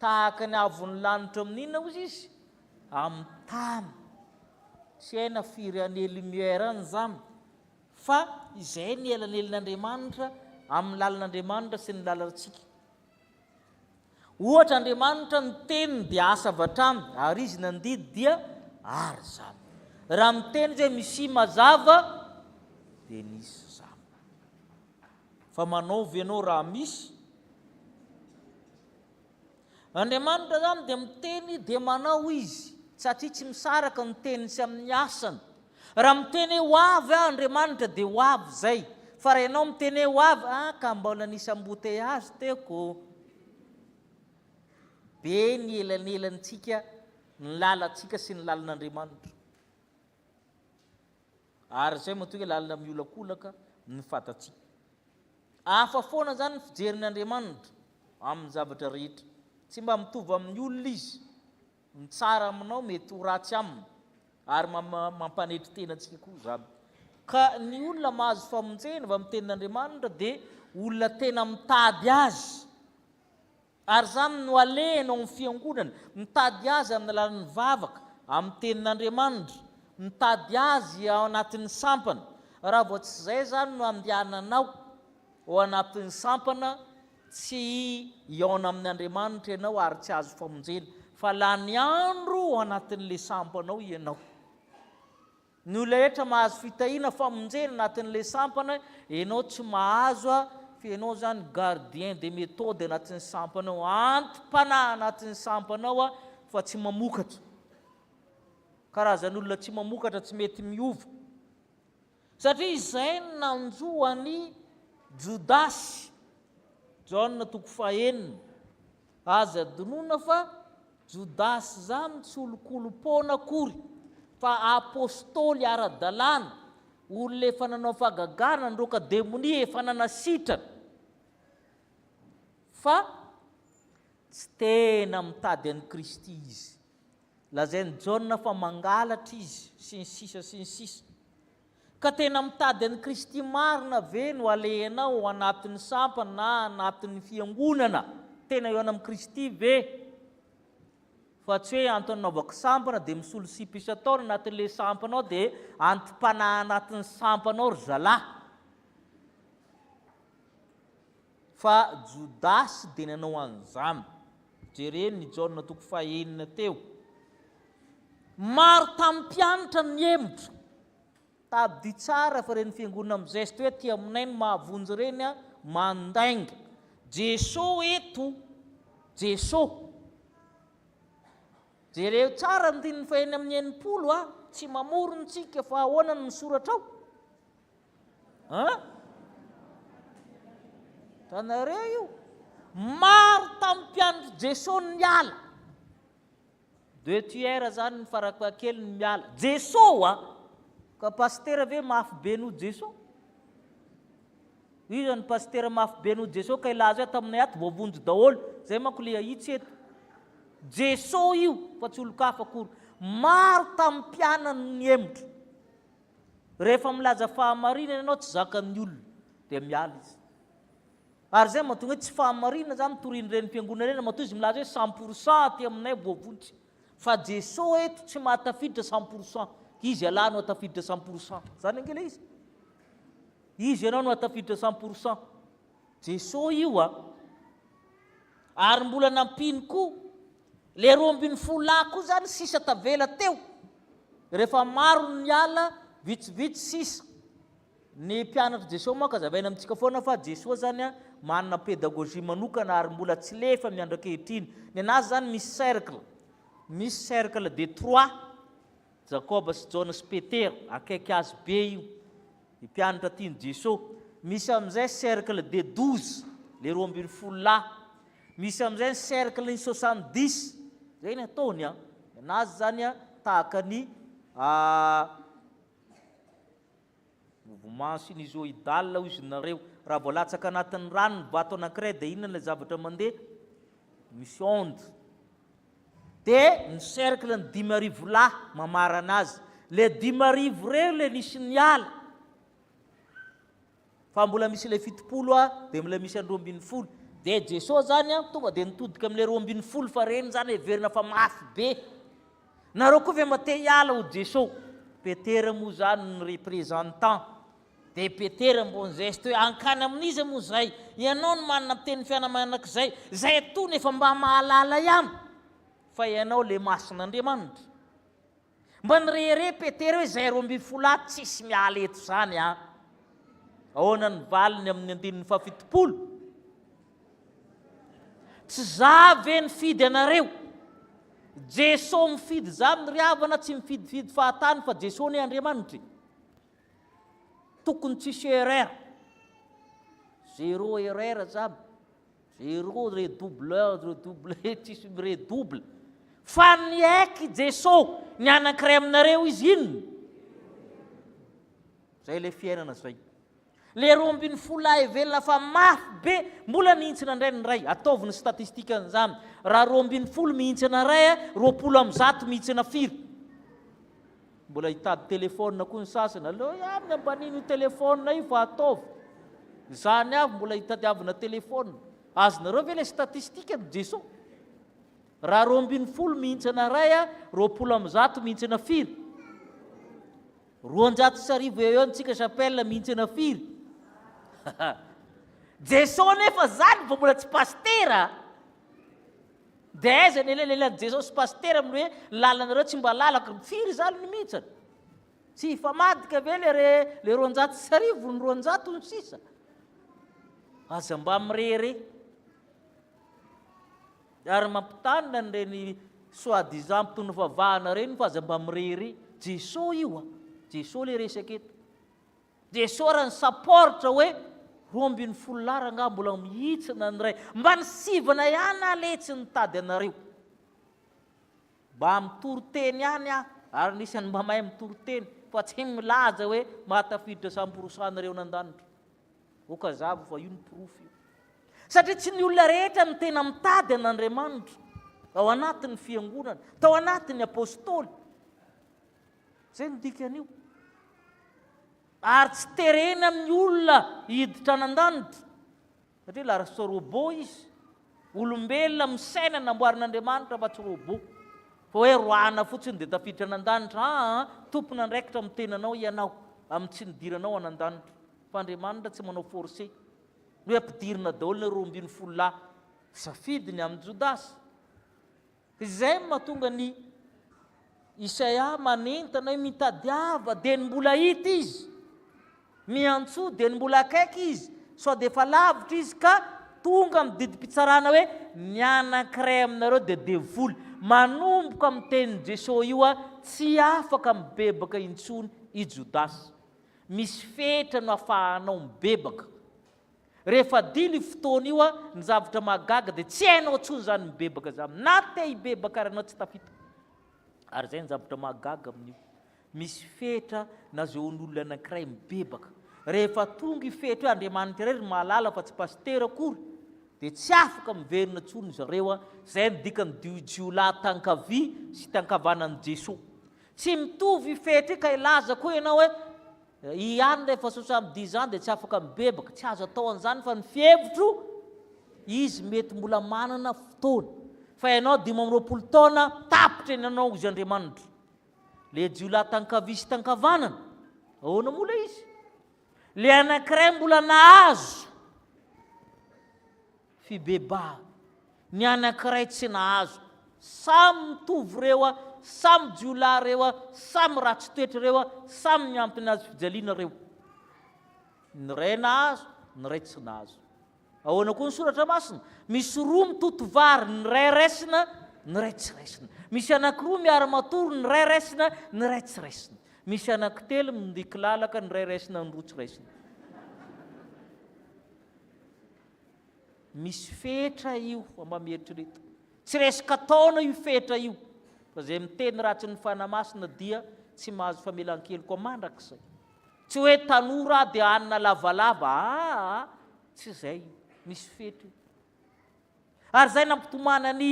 tahaka ny avony lanitra amin'inona ozy izy amin'ny tany sy aina firy any lumière any zany fa izay ny elanelin'Andriamanitra amin'ny lalan'Andriamanitra sy ny lalantsika. Ohatra Andriamanitra ny teniny dia asa vatramy ary izy nandidy dia ary zany. Raha miteny zay misy mazava dia nisy zany. Fa manaovy ianao raha misy. Andriamanitra zany dia miteny dia manao izy satria tsy misaraka ny teniny sy amin'ny asany. Raha miteny ho avy Andriamanitra dia ho avy zay. Fa raha ianao miteny ho avy ka mbola nisy embouteillage teko. Be ny elanelantsika ny lalantsika sy ny lalan'Andriamanitra. Ary zay mahatonga lalana miolakolaka ny fatatsika. Hafa foana zany ny fijerin'Andriamanitra amin'ny zavatra rehetra. Tsy mba mitovy amin'ny olona izy. Ny tsara aminao mety ho ratsy aminy ary mampanetry tenantsika koa zany. Ka ny olona mahazo famonjena avy amin'ny tenin'Andriamanitra dia olona tena mitady azy. Ary zany no alehana amin'ny fiangonana, mitady azy amin'ny alalan'ny vavaka, amin'ny tenin'Andriamanitra, mitady azy ao anatin'ny sampana. Raha vao tsy izay zany no andehananao ao anatin'ny sampana, tsy hiaona amin'ny Andriamanitra ianao ary tsy azo famonjena. Fa lany andro ao anatin'ilay sampanao ianao. Ny olona rehetra mahazo fitahiana famonjena anatin'ilay sampana, ianao tsy mahazo fa ianao zany gardien de méthode anatin'ny sampanao, antim-panahy anatin'ny sampanao fa tsy mamokatra. Karazan'olona tsy mamokatra tsy mety miova. Satria izay nanjoany Jodasy, Jaona 4:1, aza donona fa Jodasy zany tsy olo-kolopona akory fa apôstôly ara-dalàna, olona efa nanao fagagana nandroaka demonia efa nanasitrana. Fa tsy tena mitady an'i Kristy izy. Lazainy Jaona fa mangalatra izy sy ny sisa sy ny sisa. Ka tena mitady an'i Kristy marina ve no alehanao anatin'ny sampana na anatin'ny fiangonana? Tena eo amin'ny Kristy ve? Fa tsy hoe antanaovako sampana dia misolo sipa isa-taona anatin'ilay sampanao dia antim-panahy anatin'ny sampanao ry zalahy. Fa Jodasy dia nanao an'izany. Jereny ny Jaona 4:1 teo. Maro tamin'ny mpianatra ny hemitra. Tady tsara fa reny fiangonana amin'izay sy hoe tia aminay no mahavonjy reny mandainga. Jesô eto, Jesô. Jereo tsara ny 1:9 tsy mamorony tsika fa ahoana no misoratra ao? Tanareo io. Maro tamin'ny mpianatra Jesô ny miala. 𝗘𝗣𝗜𝗙 zany ny farakakely ny miala. Jesô ka pastera ve mafy be no Jesô? Io zany pastera mafy be no Jesô ka ilaza hoe taminay ato voavonjy daholo. Zay manko le ahitsy eto. Jesô io fa tsy olo-kafa akory. Maro tamin'ny mpianany ny hemitra. Rehefa milaza fahamarinana ianao tsy zakan'ny olona dia miala izy. Ary zay mahatonga hoe tsy fahamarinana zany torin'ireny fiangonana ireny, mahatonga izy milaza hoe 100% ty aminay voavonjy. Fa Jesô eto tsy mahatafiditra 100%. Izy alà no atafiditra 100%. Zany angela izy. Izy ianao no atafiditra 100%. Jesô io ary mbola nampiny koa le 12 koa zany sisa tavela teo. Rehefa maro ny miala, vitsivitsy sisa. Ny mpianatra Jesô moa ka zavaina amintsika foana fa Jesô zany manana pédagogie manokana ary mbola tsy lefa miandran-kehitriny. Ny anazy zany misy cercle. Misy cercle de 3, Jacob sy Jaona sy Peter, akaiky azy be io. I mpianatra tiany Jesô. Misy amin'izay cercle de 12, le 12. Misy amin'izay cercle ny 70. Zay ny ataony anazy zany tahaka ny mouvement sinusoïdal izy nareo. Raha vao latsaka anatin'ny rano ny vato anankiray dia inona ilay zavatra mandeha? Misy onde. Dia ny cercle ny 10,000 mamarana azy. Le 10,000 reo le nisy ny ala. Fa mbola misy le 70 dia mbola misy 12,000. dia Jesosy zany a tonga dia nitodika amin'ilay 12 fa reny zany heverina fa mafy be. Nareo koa ve mate hiala ho Jesosy? Petera moa zany ny représentant. Dia Petera mbony geste hoe ankany amin'izy moa zay, ianao no manana teny fianamagnak'izay, zay atony efa mba mahalala ihany, fa ianao le mason'Andriamanitra. Mba nirehire Petera hoe zay 12 tsisy miala eto zany a. Ahoana ny valiny amin'ny 7. Tsy za ve nifidy anareo? Jesosy mifidy za amin'ny ry havana, tsy mifidifidy fahatany fa Jesosy ny Andriamanitra. Tokony tsisy erreur. 0 erreur zany. 0 redouble tsisy redouble. Fa ny aiky Jesosy ny anankiray aminareo izy inona? Zay le fiainana zay. Le 12 velona fa mafy be, mbola mihintsina indray ny ray. Ataoviny statistika an'izany. Raha 12 mihintsina ray, 20 mihintsina 4. Mbola hitady telefônina koa ny sasany. Allo amin'ny ambaniny io telefônina io fa ataovy. Zany avy mbola hitadiavana telefônina. Azonareo ve le statistika ny Jesosy? Raha 12 mihintsina ray, 20 mihintsina 4. 200 eo antsika Chapelle mihintsina 4. Jesosy nefa zany fa mbola tsy pastera. Dia aiza ny lelan'ny Jesosy sy pastera amin'ny hoe lalanareo tsy mba lalaka, firy zany ny mihitsana. Tsy famadika ve le 200 ny 200 ny sisa. Aza mba mirere. Ary mampitanina nireny soi-disant mpitondra favahana reny fa aza mba mirere. Jesosy io a. Jesosy le resaka eto. Jesosy raha ny saporitra hoe 12 lara nga mbola mihitsina ny ray. Mba ny 7 ihany aletsy ny tady anareo. Mba mitoroteny ihany a. Ary nisany mba mahay mitoroteny. Fa tsy milaza hoe mahatafiditra 100% nareo nan-danitra. Oka zavo fa io ny profy. Satria tsy ny olona rehetra ny tena mitady an'Andriamanitra. Ao anatin'ny fiangonana. Tao anatin'ny apôstôly. Zay ny dikan'io. Ary tsy terena amin'ny olona hiditra nan-danitra. Satria larasa robot izy. Olombelona misaina namboarin'Andriamanitra fa tsy robot. Fa hoe roana fotsiny dia tafiditra nan-danitra. Tompona andraikitra amin'ny tenanao ianao. Amin'ny tsy nidiranao anan-danitra. Fa Andriamanitra tsy manao forcé. Hoe ampidirina daholo ny 12 safidiny amin'ny Jodasy. Izay mahatonga ny Isaia manentana hoe mitadiava dia ny mbola hita izy. Miantso dia ny mbola akaiky izy. Sao dia efa lavitra izy ka tonga amin'ny didim-pitsarana hoe ny anankiray aminareo dia devoly. Manomboka amin'ny tenin'i Jesosy io a tsy afaka mibebaka intsony i Jodasy. Misy fetra no ahafahanao mibebaka. Rehefa dily fotoana io a ny zavatra magaga dia tsy hainao tsony zany mibebaka zany. Na te hibebaka ary anao tsy tafita. Ary zay ny zavatra magaga amin'io. Misy fetra na zay on'olona anankiray mibebaka. Rehefa tonga i fetra hoe Andriamanitra irery mahalala fa tsy pastera akory, dia tsy afaka miverina tsony zareo a. Zay ny dikany 𝗘𝗣𝗜𝗙𝗔𝗛𝗛 sy tankavanan'i Jesosy. Tsy mitovy fetra ka ilaza koa ianao hoe ihany rehefa 70 ans dia tsy afaka mibebaka. Tsy azo atao an'izany fa ny fihevitro izy mety mbola manana fotoana. Fa ianao 20 taona tapitra ianao izy Andriamanitra. Le 𝗘𝗣𝗜𝗙𝗛𝗑 sy tankavanana, ahoana mola izy? Le anankiray mbola nahazo fibebahana, ny anankiray tsy nahazo. Samy mitovy reo a, samy jiolahy reo a, samy ratsy toetra reo a, samy miampy ny azy fijaliana reo. Ny ray nahazo, ny ray tsy nahazo. Ahoana koa ny soratra masina? Misy roa mitoto vary, ny ray raisina, ny ray tsy raisina. Misy anankiroa miara-matory, ny ray raisina, ny ray tsy raisina. Misy anankitelo mindika lalaka, ny ray raisina, ny roa tsy raisina. Misy fetra io, mba mieritrereta. Tsy resaka taona io fetra io. Fa zay miteny ratsy ny fanamasina dia tsy mahazo famelan-kely koa mandrakizay. Tsy hoe tanora dia anina lavalava. Tsy zay. Misy fetra io. Ary zay nampitomana ny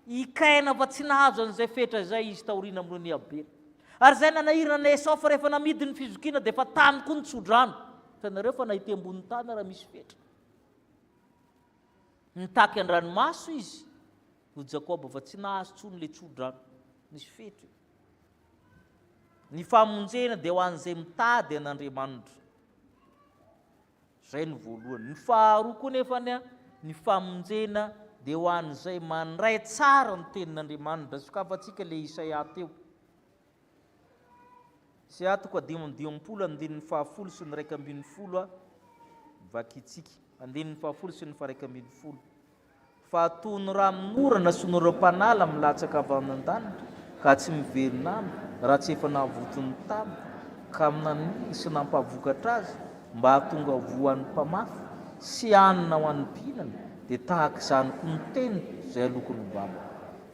ikaina fa tsy nahazo an'izay fetra zay izy taoriana amin'ny Abela. Ary zay nanahirana ny Esau fa rehefa namidy ny fizokiana dia efa tany koa ny tsodrano. Tanareo fa nahita ambony tany raha misy fetra. nitaky an-dranomaso izy ho Jakoba fa tsy nahazo tsony le tsodrano nisy fetry ny famonjena dia ho an'izay mitady an'Andriamanitra zay ny voalohany ny faharoa koa nefany ny famonjena dia ho an'izay mandray tsara ny tenin'Andriamanitra sokafantsika le Isaia teo Isaia toko 5:10 sy ny 1:10 vakitsika 5:10 sy ny 1:10 fa toy ny ranomorana sy ny oram-panala milatsaka avy an-danitra ka tsy miverinamy raha tsy efa nahavoton'ny tamiko ka amin'any sy nampavokatra azy mba hahatonga voan'ny mpamafy sy anina ho an'ny mpihinana dia tahaka izany koa ny teniko izay alokon'ny baba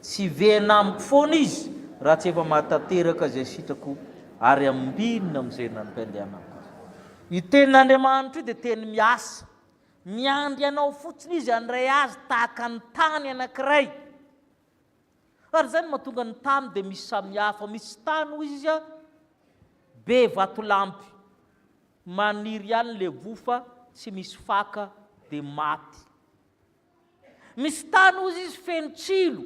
tsy venamiko foana izy raha tsy efa mahatateraka izay sitrako ary ambinina amin'izay nampandehanako azy io tenin'Andriamanitra io dia teny miasa miandry anao fotsiny izy andray azy tahaka ny tany anankiray ary zany mahatonga ny tany dia misy samihafa misy tany hoy izy be vatolampy maniry ihany le vofa tsy misy faka dia maty misy tany hoy izy feno tsilo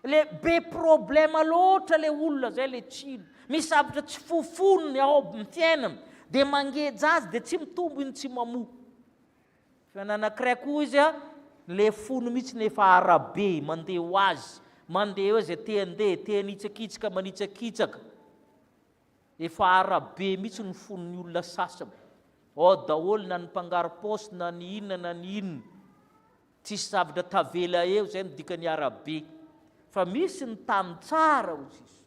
le be problema loatra le olona zay le tsilo misy zavatra tsy fofonony ao amin'ny fiainany dia mangeja azy dia tsy mitombo iny tsy mamoa fiananankiray koa izy le fono mihitsy nefa arabe mandeha ho azy mandeha hoe zay te-andeha te-hanitsakitsaka manitsakitsaka efa arabe mihitsy ny fonony olona sasany ao daholo na ny mpangaro-paosy na ny inona na ny inona tsisy zavatra tavela eo zay midikany arabe fa misy ny tany tsara ozy izy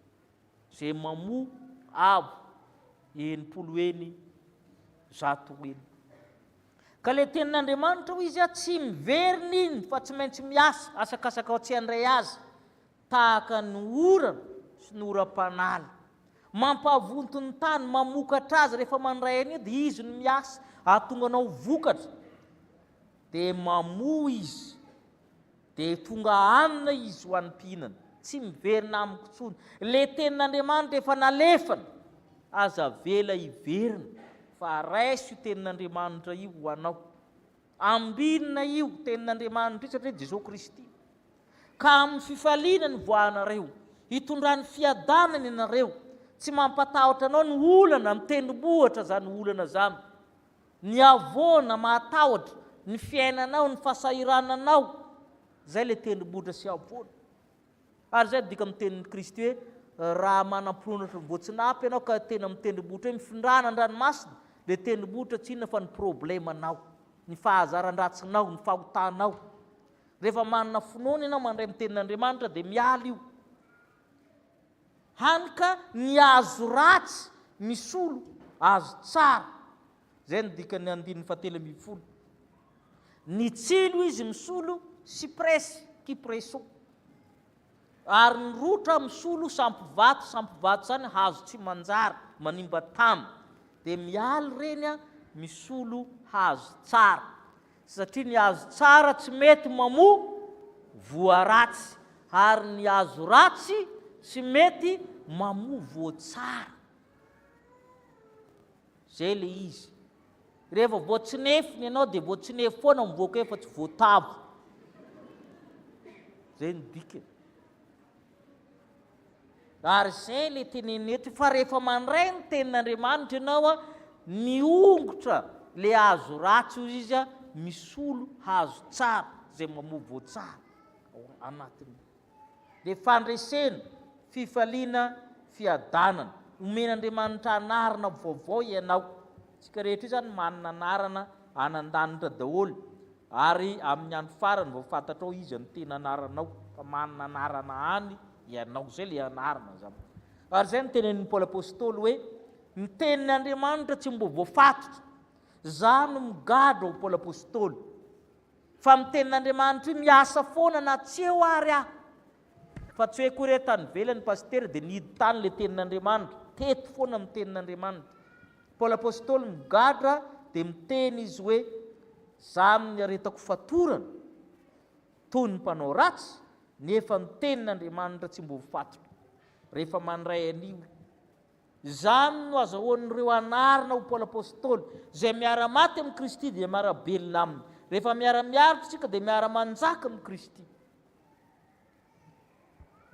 zay mamoa avo 100 eny ka le tenin'Andriamanitra ho izy tsy miveriny iny fa tsy maintsy miasa asakasaka ao tsy andray azy tahaka ny orana sy ny oram-panala mampavonto ny tany mamokatra azy rehefa mandray an'io dia izy no miasa ahatonga anao vokatra dia mamoa izy dia tonga anina izy ho an'ny mpihinana tsy miverina amiko tsony le tenin'Andriamanitra efa nalefana aza vela hiverina fa raisy io tenin'Andriamanitra io ho anao ambinina io tenin'Andriamanitra io satria Jesosy Kristy ka amin'ny fifaliana ny voanareo hitondrany fiadanany ianareo tsy mampatahotra anao ny olana mitendrombohitra zany olana zany ny avoana mahatahotra ny fiainanao ny fahasahirananao zay le tendrombohitra sy avoana ary zay dika amin'ny tenin'ny Kristy hoe raha manam-pinoatra voatsinapy ianao ka tena amin'ny tendrombohitra hoe mifindrana an-dranomasina le tendrombohitra tsy inona fa ny problemanao ny fahazaran-dratsinao ny fahotanao rehefa manana finoana ianao mandray amin'ny tenin'Andriamanitra dia miala io hanika ny azo ratsy misy olo azo tsara zay ny dikany 7:10 ny tsilo izy misolo cyprès kipreso ary ny rotra misolo sampy-vato zany hazo tsy manjary manimba tamy dia mialy reny misolo hazo tsara satria ny hazo tsara tsy mety mamoa voa ratsy ary ny hazo ratsy tsy mety mamoa voa tsara zay le izy rehefa voatsinefiny ianao dia voatsinefy foana mivoaka efa tsy voatavo zay ny dikany ary zay le tenenety fa rehefa mandray ny tenin'Andriamanitra ianao miongotra le hazo ratsy ozy izy misolo hazo tsara zay mamoa voa tsara anatiny le fandresena fifaliana fiadanana omen'Andriamanitra anarana vaovao ianao tsika rehetra io zany manana anarana anan-danitra daholo ary amin'ny andro farany vao fantatrao izy ny tena anaranao fa manana anarana any ianao zay le anarana zany ary zay ny tenen'ny Paoly apôstôly hoe ny tenin'Andriamanitra tsy mbo voafatotra za no migadra ho Paoly apôstôly fa amin'ny tenin'Andriamanitra io miasa foana na tsy eo ary fa tsy hoe koa tany velany pasitera dia nidy tany le tenin'Andriamanitra teto foana amin'ny tenin'Andriamanitra Paoly apôstôly migadra dia miteny izy hoe za ny aretako fatorana toy ny mpanao ratsy nefa ny tenin'Andriamanitra tsy mbo fatotra rehefa mandray an'io zany no azahoan'ireo anarina ho Paoly apôstôly zay miara-maty amin'ny Kristy dia miara-belona aminy rehefa miara-miaritra tsika dia miara-manjaka amin'ny Kristy.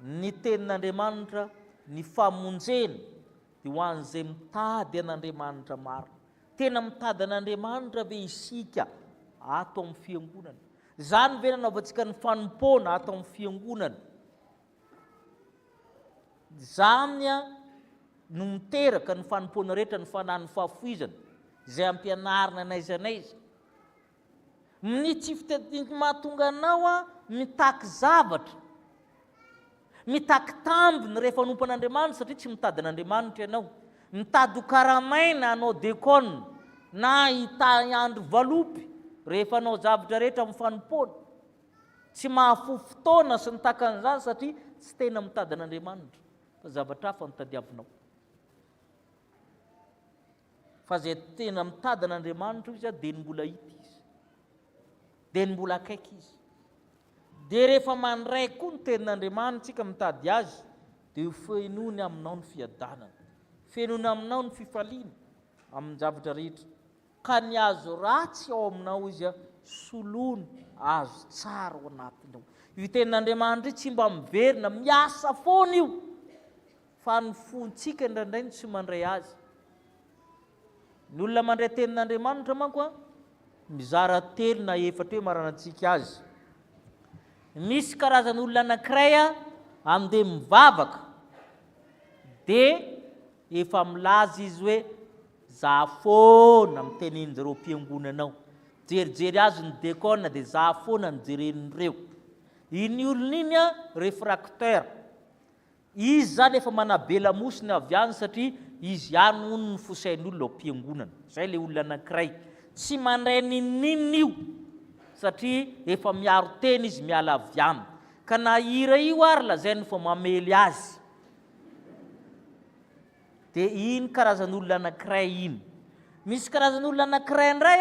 Ny tenin'Andriamanitra ny famonjena dia ho an'izay mitady an'Andriamanitra marina. Tena mitady an'Andriamanitra ve isika ato amin'ny fiangonana? Zany ve nanaovantsika ny fanompoana ato amin'ny fiangonana? Zany no miteraka ny fanompoana rehetra ny fanahy ny fahafoizana izay ampianarina n'aiza n'aiza. Ny tsy fitadidiana mahatonga anao mitaky zavatra, mitaky tambiny rehefa hanompo an'Andriamanitra satria tsy mitady an'Andriamanitra ianao. Mitady ho karamaina anao dekona na andro valopy rehefa anao zavatra rehetra amin'ny fanompoana. Tsy mahafo fotoana sy ny takan'izany satria tsy tena mitady an'Andriamanitra fa zavatra hafa no tadiavinao. Fa zay tena mitady an'Andriamanitra izy dia ny mbola hita izy, dia ny mbola akaiky izy. Dia rehefa mandray koa ny tenin'Andriamanitra tsika mitady azy dia fenony aminao ny fiadanana, fenony aminao ny fifaliana amin'ny zavatra rehetra. Ka ny azo ratsy ao aminao izy soloany azo tsara ao anatiny ao. Io tenin'Andriamanitra tsy mba miverina, miasa foana io, fa ny fontsika indraindray tsy mandray azy. Ny olona mandray tenin'Andriamanitra manko mizara 3 na 4 hoe maranantsika azy. Misy karazany olona anankiray amin'de mivavaka dia efa milaza izy hoe zahafoana mitenin'ireo mpiangonanao. Jerijery azy ny dekona dia zahafoana nijeren'ireo. Iny olona iny réfractaire. Izy zany efa manabe lamosiny avy any satria izy ihany hono ny fosain'olona ao mpiangonana. Zay le olona anankiray. Tsy mandray ninina io satria efa miaro teny izy miala avy aminy. Ka na hira io ary lazainy fa mamely azy. Dia iny karazan'olona anankiray iny. Misy karazan'olona anankiray indray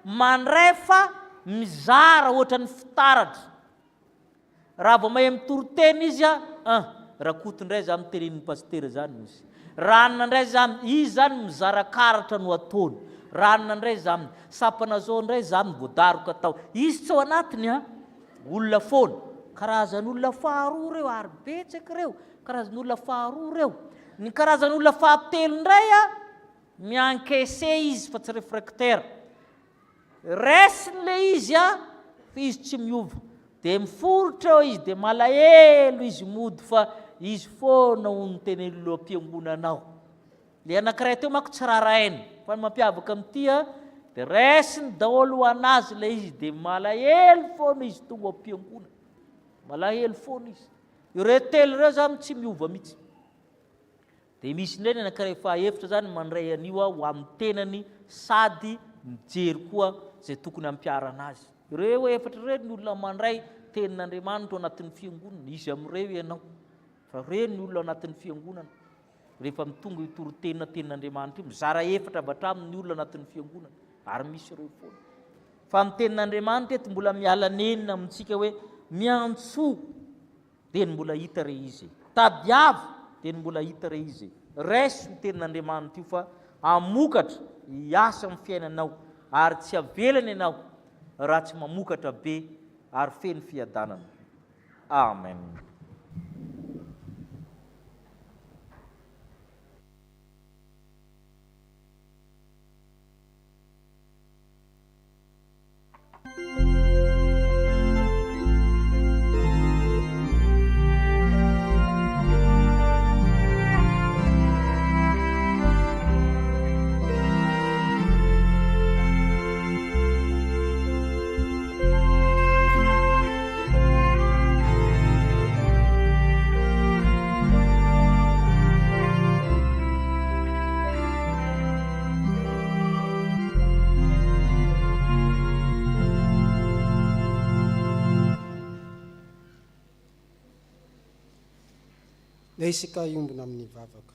mandray fa mizara ohatra ny fitaratra. Raha vao mahay mitoro-teny izy rakoto indray za mitenenin'ny pasitera zany izy. Ranona indray zany izy zany mizara karatra no ataony. Ranona indray zany sapana zao indray zany voadaroka atao. Izy tsy ao anatiny olona foana. Karazan'olona faharoa reo ary betsaka reo. Karazan'olona faharoa reo. Ny karazan'olona fahatelo indray miankese izy fa tsy réfractaire. Resiny le izy fa izy tsy miova. Dia miforotra eo izy dia malahelo izy mody fa izy foana ho nitenen'olona am-piangonanao. Le anankiray teo manko tsy rarainy fa mampiavaka amin'ity dia resiny daholo ho anazy le izy dia malahelo foana izy tonga am-piangonana. Malahelo foana izy. Ireo telo ireo zany tsy miova mihitsy. Dia misy indray ny anankiray fahefitra zany mandray an'io ho amin'ny tenany sady mijery koa zay tokony ampiarana azy. Ireo efatra ireo ny olona mandray tenin'Andriamanitra ao anatin'ny fiangonana. Izy amin'ireo ianao. Fa ireo ny olona ao anatin'ny fiangonana. Rehefa mitonga itoro-tenina tenin'Andriamanitra io mizara efatra avy hatramin'ny olona anatin'ny fiangonana. Ary misy ireo foana. Fa amin'ny tenin'Andriamanitra eto mbola miala nenina amintsika hoe miantso dia mbola hita re izy. Tadiavo dia mbola hita re izy. Raiso ny tenin'Andriamanitra io fa amokatra hiasa amin'ny fiainanao ary tsy avelany ianao raha tsy mamokatra be ary feno fiadanana. Amen. Le isika iombona amin'ny vavaka.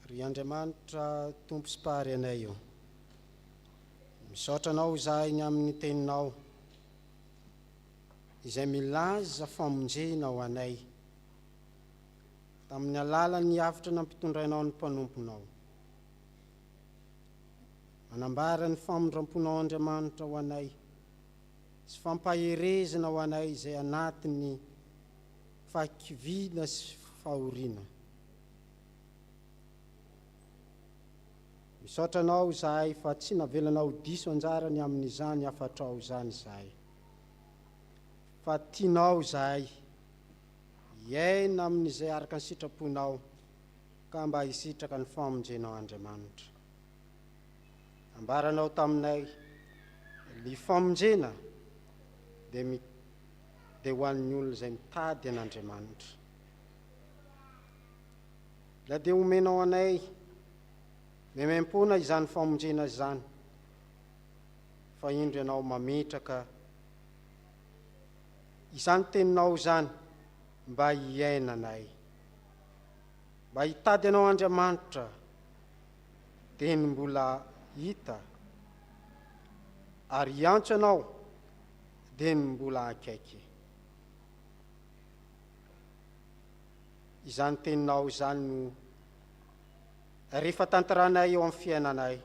Ry Andriamanitra tompo sy mpahary anay io. Misaotra anao izahay ny amin'ny teninao izay milaza famonjena ho anay tamin'ny alalan'ny hafitra nampitondrainao ny mpanomponao. manambara ny famondram-ponao Andriamanitra ho anay sy fampaherezana ho anay izay anatiny fahakiviana sy fahoriana. Misaotra anao izahay fa tsy navelanao diso anjarany amin'izany afatrao izany izahay, fa tianao izahay hiaina amin'izay araka ny sitraponao ka mba hisitraka ny famonjenao Andriamanitra. Ambaranao taminay ny famonjena dia ho an'ny olona izay mitady an'Andriamanitra. La dia omenao anay memem-pona izany famonjena izany, fa indro ianao mametraka izany teninao izany mba hiainanay, mba hitady anao Andriamanitra teny mbola hita, ary hiantso anao dia ny mbola akaiky. Izany teninao izany no rehefa tantaranay eo amin'ny fiainanay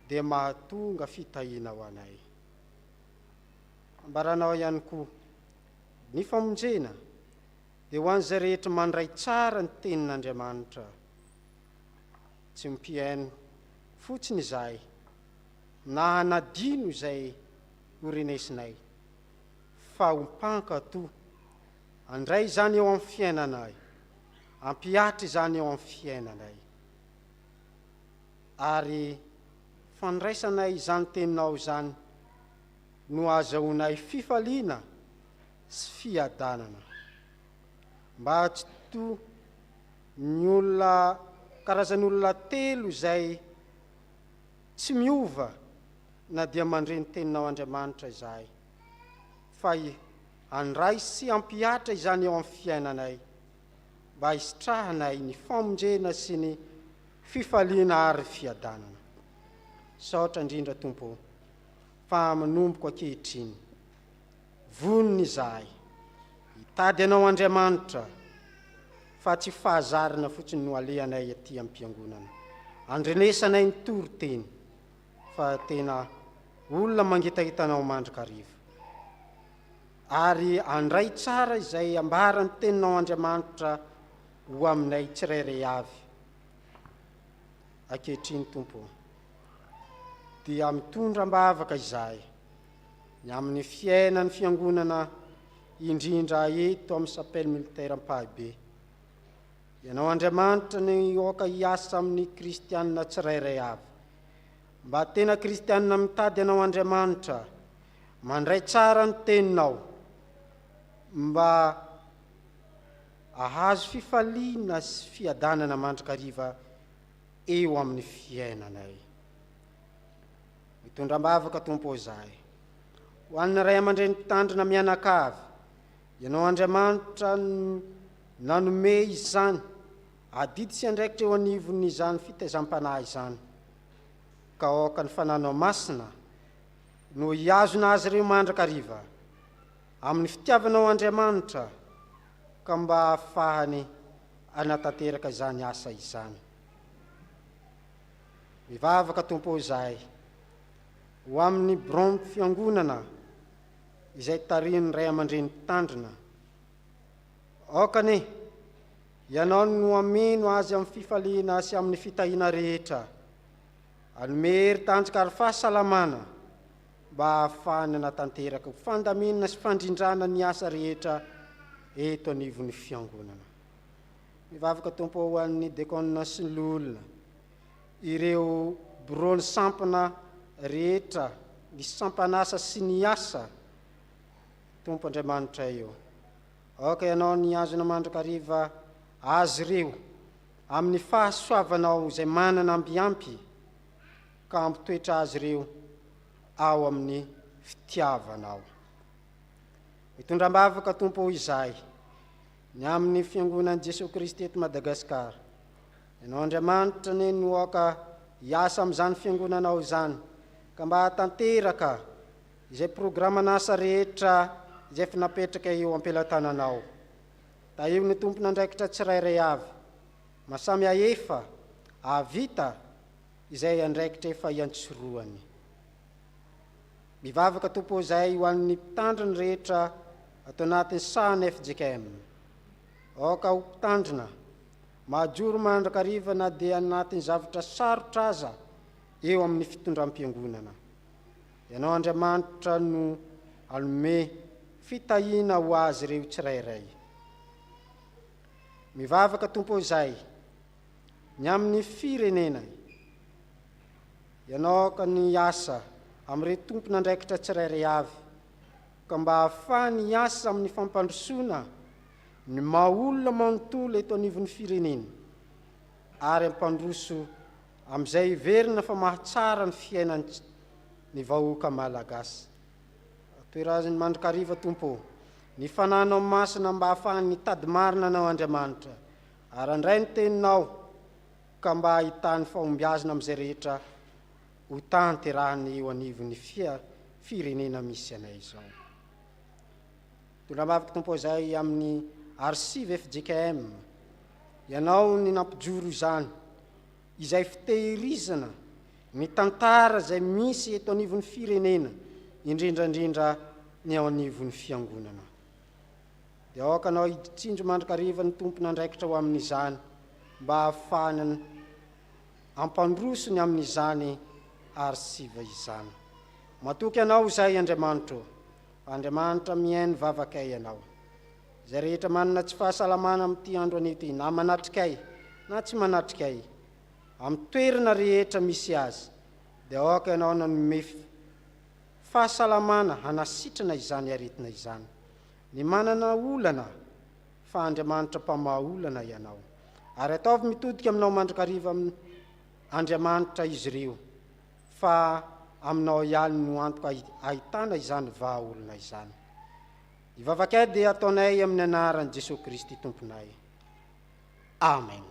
dia mahatonga fitahiana ho anay. Ambaranao ihany koa ny famonjena dia ho an'izay rehetra mandray tsara ny tenin'Andriamanitra, tsy mpiaino fotsiny izahay na hanadino izay horenesinay, fa hompankato andray izany eo amin'ny fiainanay, ampiatra izany eo amin'ny fiainanay, ary fandraisanay izany teninao izany no azahoanay fifaliana sy fiadanana, mba tsy toa ny olona karazan'olona telo izay tsy miova na dia mandre ny teninao Andriamanitra izahay, fa handray sy ampiatra izany eo amin'ny fiainanay mba hisitrahanay ny famonjena sy ny fifaliana ary fiadanana. Saotra indrindra Tompo fa manomboko ankehitriny vonona izahay hitady anao Andriamanitra, fa tsy fahazarana fotsiny no alehanay aty amin'ny mpiangonana, andrenesanay ny toriteny, fa tena olona mangitahitanao mandrakariva, ary andray tsara izay ambarany teninao Andriamanitra ho aminay tsirairay avy. Ankehitriny Tompo dia mitondra mbavaka izahay ny amin'ny fiainan'ny fiangonana indrindra eto amin'ny Chapelle Militaire Ampahibe. Ianao Andriamanitra ny oka hiasa amin'ny kristianina tsirairay avy, mba tena kristianina mitady anao Andriamanitra, mandray tsara ny teninao, mba ahazo fifaliana sy fiadanana mandrakariva eo amin'ny fiainanay. Mitondra mbavaka Tompo izahay ho an'ny ray aman-dreny mpitandrina mianakavy, ianao Andriamanitra nanome izany adidy sy andraikitra eo anivon'izany fitaizam-panahy izany, ka aoka ny fananao masina no hiazona azy ireo mandrakariva amin'ny fitiavanao Andriamanitra, ka mba ahafahany anatanteraka izany asa izany. Mivavaka Tompo izahay ho amin'ny branche fiangonana izay tarihin'ny ray aman-dreny mpitandrina, aokane ianao no ameno azy amin'ny fifaliana sy amin'ny fitahiana rehetra, anome hery-tanjoka ary fahasalamana, mba ahafahany anatanteraka fandaminana sy fandrindrana ny asa rehetra eto anivon'ny fiangonana. Mivavaka Tompo ho an'ny dekona sy ny olona, ireo borony sampana rehetra, ny sampanasa sy ny asa, Tompo Andriamanitra eo, aoka ianao ny azona mandrakariva azy ireo amin'ny fahasoavanao izay manana ambiampy, ka ampitoetra azy ireo ao amin'ny fitiavanao. Mitondra mbavaka Tompo izahay ny amin'ny fiangonan'i Jesosy Kristy eto Madagasikara, ianao Andriamanitra ny noaka hiasa amin'izany fiangonanao izany, ka mba hatanteraka izay programan'asa rehetra izay efa napetraka eo am-pelantananao. Da io ny tompon'andraikitra tsirairay avy, masamy aefa, avita izay andraikitra efa iantsoroany. Mivavaka tompo izay ho an'ny mpitandriny rehetra atao anatin'ny sasany FJKM. Aoka ho mpitandrina, mahajoro mandrakariva na dia anatin'ny zavatra sarotra aza eo amin'ny fitondram-piangonana. Ianao Andriamanitra no alome fitahiana ho azy ireo tsirairay. Mivavaka tompo izay, ny amin'ny firenena, ianao ka ny asa amin'ireo tompon'andraikitra tsirairay avy, ka mba ahafahany asa amin'ny fampandrosoana ny maha-olona manontolo eto anivon'ny firenena, ary ampandroso amin'izay verina fa mahatsara ny fiainan'ny vahoaka malagasy. Toerazany mandrakariva tompo, ny fananao masina mba ahafahany tady-marina anao Andriamanitra, ary andray ny teninao ka mba ahitany fahombiazana amin'izay rehetra ho tanterahany eo anivon'ny firenena misy anay izao. Tondramavaka tompo izay amin'ny arsive FJKM, ianao ny nampijoro izany, izay fitehirizana ny tantara izay misy eto anivon'ny firenena, indrindrandrindra ny ao anivon'ny fiangonana. Dia aoka anao hiditsinjo mandrakariva ny tompon'andraikitra ho amin'izany, mba ahafahany ampandrosony amin'izany arsiva izany. Matoky anao izay Andriamanitra, Andriamanitra mihaino vavakay ianao. Izay rehetra manana tsy fahasalamana amin'ity andro an'ity, na manatrikay na tsy manatrikay, amin'ny toerana rehetra misy azy, dia aoka ianao nanome fahasalamana hanasitrana izany aretina izany. Ny manana olana fa Andriamanitra mpamaha olana ianao, ary ataovy mitodika aminao mandrakariva Andriamanitra izy ireo, fa aminao ihany no antoka ahitana izany vahaolona izany. Ivavakay dia ataonay amin'ny anaran'i Jesosy Kristy Tomponay. Amen.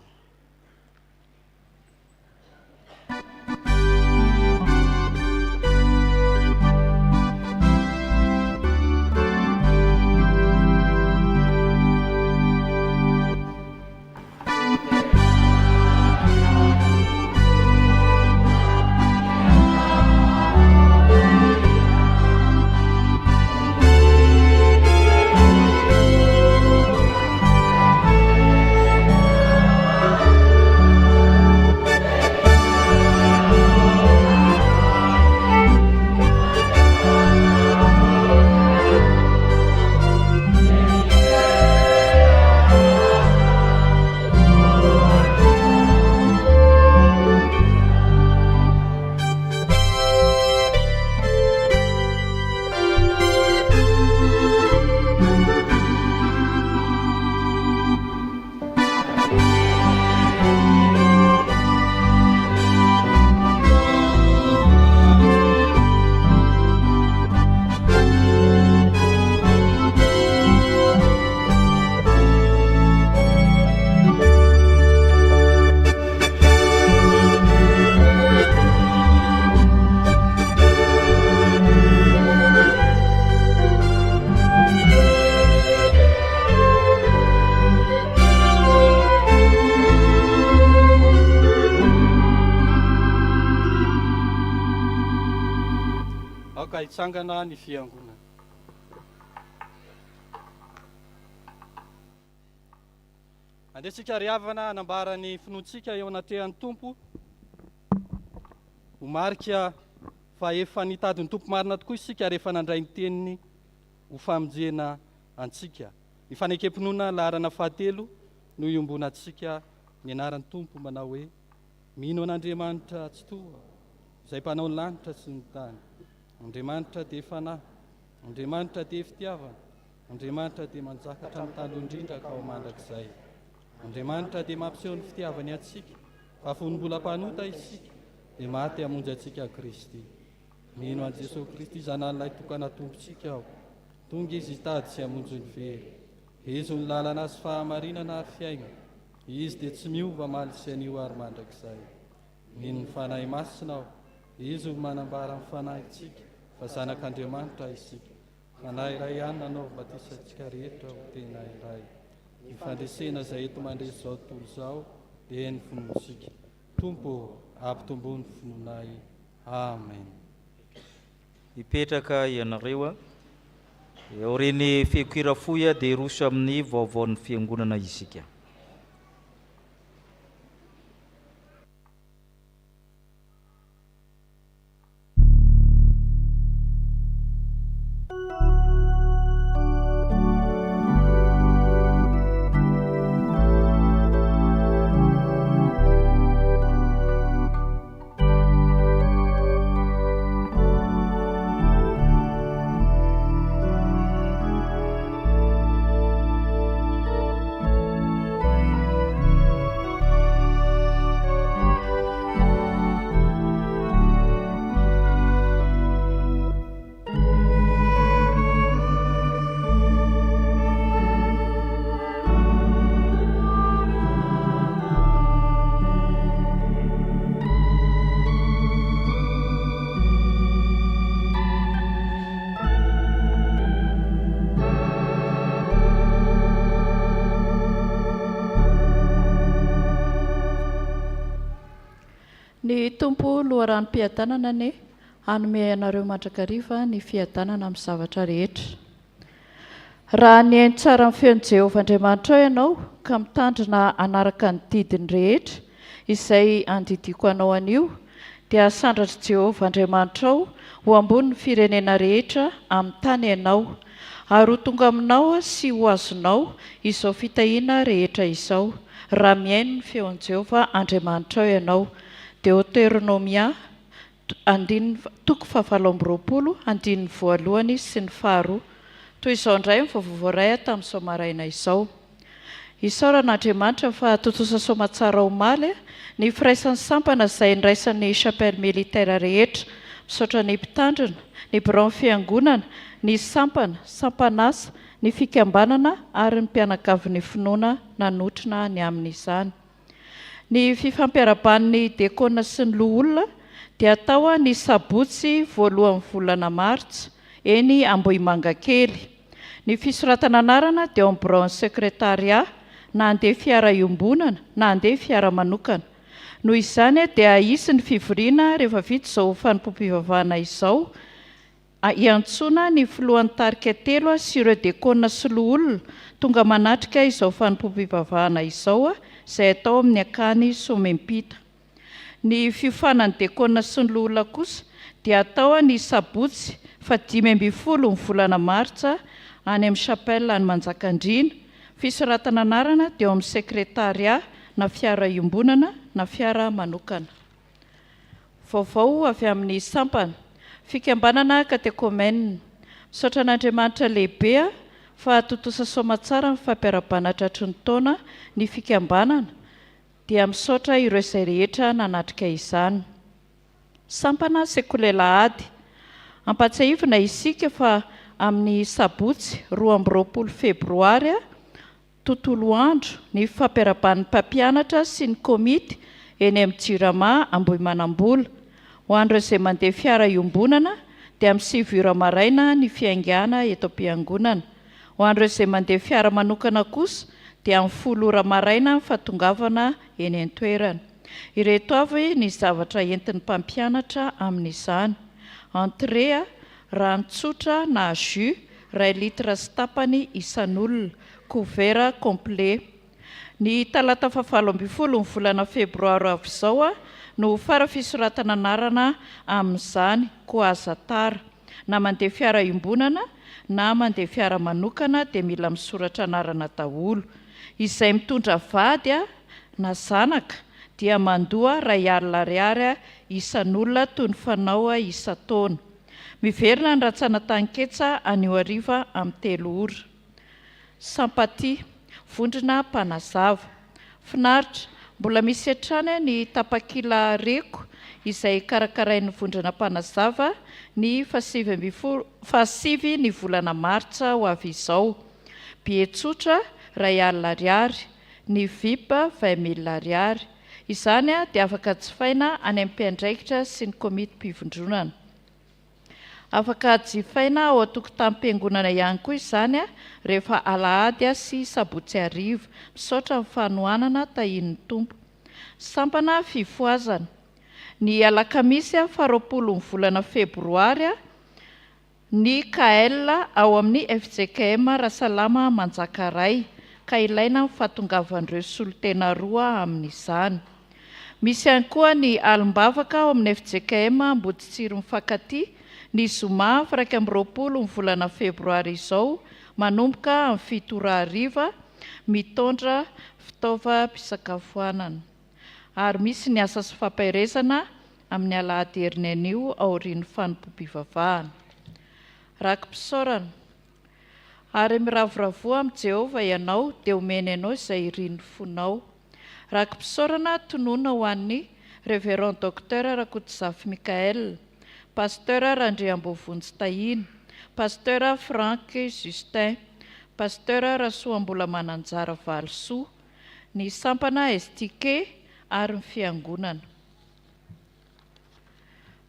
Sangana ny fiangonana. Andesika riavana anambara ny finoantsika eo anatehan'ny tompo, ho marika fa efa nitadiny tompo marina tokoa isika rehefa nandray ny teniny ho famonjena antsika. Ny fanekempinoana laharana fahatelo no iombonantsika ny anaran'ny tompo manao hoe: mino an'Andriamanitra tsy toa, izay mpanao ny lanitra sy ny tany. Andriamanitra dia fanahy, Andriamanitra dia fitiavana, Andriamanitra dia manjakatra amin'ny tany indrindra ka ho mandrakizay. Andriamanitra dia mampiseho ny fitiavany antsika, fa fonom-bolam-panota isika dia maty hamonjy antsika Kristy. Mino an' Jesosy Kristy zanan'ilay tokana tompontsika aho, tonga izy hitady sy hamonjy ny very. Izy ny lalana azy fahamarinana ary fiaina, izy dia tsy miova maly sy anio ary mandrakizay. Mino ny fanahy masina aho, izy no manambara amin'ny fanahitsika, fa zanak'Andriamanitra isika. Fanahy iray ihany nanao batisantsika rehetra ho tena iray. Ny fandresena izay eto mandresy izao tontolo izao dia ny finoantsika. Tompo, Ampitombony finoanay. Amen. Ipetraka ianareo a. Eo reny fihakira foy dia roso amin'ny vaovaon'ny fiangonana isika. Ny tompo loharanom-piadanana ny hanome anareo mandrakariva ny fiadanana amin'ny zavatra rehetra. Raha ny hainy tsara amin'ny feon'i Jehovah-Andriamanitra ianao ka mitandrina anaraka ny didiny rehetra izay andidiko anao anio, dia sandratra Jehovah-Andriamanitra ho ambony ny firenena rehetra amin'ny tany ianao, ary ho tonga aminao sy ho azonao izao fitahiana rehetra izao, raha mihaino ny feon'i Jehovah-Andriamanitra ianao. Deuteronomia 7:20 sy ny 2. Toy izao indray ny vaovao iray tamin'izao maraina izao. Isaoran'Andriamanitra fa totosa soamatsara omaly ny firaisan'ny sampana izay niraisan'ny Chapelle Militaire rehetra, misaotra ny mpitandrina, ny birao fiangonana, ny sampana, sampanasa, ny fikambanana ary ny mpianakavin'ny finoana nanotrina ny amin'izany. Ny fifampiaraban'ny dekona sy ny loholona dia atao ny sabotsy voalohan'ny volana martsa eny Ambohimanga kely. Ny fisoratana anarana dia amin'ny birao sekretariat na andeha fiara iombonana na andeha fiara manokana. Noho izany dia hisy ny fivoriana rehefa vita izao fanompom-pivavahana izao, iantsoana ny filohan'ny tarika telo sy ireo dekona sy loholona tonga manatrika izao fanompom-pivavahana izao izay atao amin'ny akany somempita. Ny fiofanan'ny dekona sy ny loholona kosa dia atao ny sabotsy 15 ny volana martsa any amin'ny Chapelle any Manjakandriana. Fisoratana anarana dia amin'ny sekretariat na fiara iombonana na fiara manokana. Vaovao avy amin'ny sampana. Fikambanana katekômène. Misaotra an'Andriamanitra lehibe fa totosa soamatsara ny fampiarabana tratry ny taona ny fikambanana, dia misaotra ireo izay rehetra nanatrika izany. Sampana sekolelahady. Ampatsiahivina isika fa amin'ny sabotsy 20 Febroary tontolo andro ny fampiaraban'ny mpampianatra sy ny komity eny amin'ny Jirama Ambohimanambola. Ho an'ireo izay mandeha fiara iombonana dia amin'ny 7 maraina ny fiangana eto am-piangonana. Ho an'ireo izay mandeha fiara manokana kosa dia amin'ny 10 maraina fatongavana eny an-toerana. Ireto avy ny zavatra entin'ny mpampianatra amin'izany: entrée, rano tsotra na jus 2 litra sy tapany isan'olona, couvert complet. Ny talata 7 ny volana Febroary avy izao no fara-fisoratana anarana amin'izany koazatara. Na mandeha fiara iombonana na mandeha fiara manokana dia mila misoratra anarana daholo. Izay mitondra vady na zanaka dia mandoa R1,000 isan'olona toy ny fanao isan-taona. Miverina ny ratsanatan-ketsa anio hariva amin'ny 3 ora. Sampaty, vondrona mpanazava. Finaritra, mbola misy hatrany ny tapakila reko izay karakarain'ny vondrona mpanazava ny 7 ny volana martsa ho avy izao. Bietsotra R1,000, ny VIP R20,000. Izany dia afaka jifaina any amin'ny mpiandraikitra sy ny komity mpivondronana. Afaka jifaina ao an-tokotanim-piangonana ihany koa izany rehefa alahady sy sabotsy hariva, misaotra ny fanohanana tahin'ny tompo. Sampana fifoazana. Ny alakamisy 20 ny volana Febroary ny Chapelle ao amin'ny FJKM Rasalama Manjakaray ka ilaina fahatongavan'ireo solotena roa amin'izany. Misy ihany koa ny alimbavaka ao amin'ny FJKM Amboditsiry Mifankaty ny zoma 20 ny volana Febroary izao manomboka amin'ny 7:00 mitondra fitaovam-pisakafoanana. Ary misy ny asa sy fampahirezana amin'ny alahady herin'ny anio aorian'ny fanompoam-pivavahana. Rakim-pisaorana. Ary miravoravoa amin'ny Jehovah ianao dia omeny ianao izay irian'ny fonao. Rakim-pisaorana tonoina ho an'ny Révérend Docteur 𝗘𝗣𝗜𝗙𝗙, Pasteur 𝗘𝗣𝗜𝗙𝗛, Pasteur Frank Justin, Pasteur Rasoambola Mananjara Valosoa, ny sampana estike ary ny fiangonana.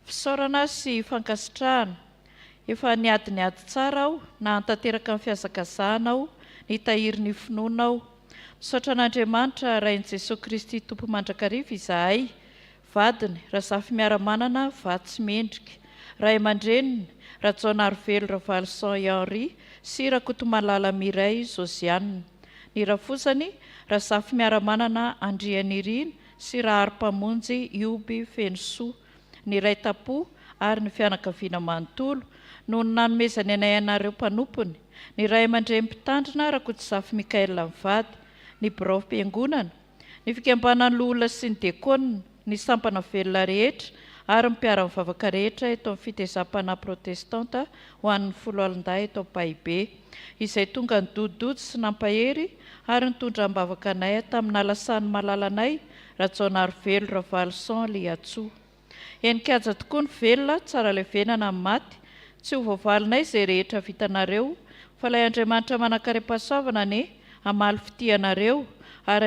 Fisaorana sy fankasitrahana. Efa niady tsara aho na hantanteraka ny fihazakazahana aho nitahiry ny finoana aho. Misaotra an'Andriamanitra Rain'i Jesosy Kristy Tompo mandrakariva izahay, vadiny Razafy miara-manana Vatsy Mendrika, Ray aman-dreniny 𝗔𝗟𝗔𝗛𝗛𝗏 Henri sy Rakotomalala Miray Josiane, ny rafozany Razafy miara-manana Andrianirina sy Raharim-pamonjy Ioby Fenosoa, ny ray tapo ary ny fianakaviana manontolo no nanomezany anay anareo mpanompony, ny ray aman-dreny mpitandrina Rakototsafy Mikaela Mivady, ny birao fiangonana, ny fikambanan'ny loholona sy ny dekona, ny sampana velona rehetra ary ny mpiara-mivavaka rehetra eto amin'ny fitezam-panahy protestanta ho an'ny folo alin-dahy eto Ampahibe, izay tonga nidodidody sy nampahery ary nitondra mbavaka anay tamin'ny alasan'ny malalanay 𝗔𝗟𝗔𝗛𝗛𝗏 Enikajy tokoa ny velona tsara levenana amin'ny maty, tsy ho voavalinay izay rehetra vitanareo, fa ilay Andriamanitra manankarem-pahasoavana anie hamaly fitianareo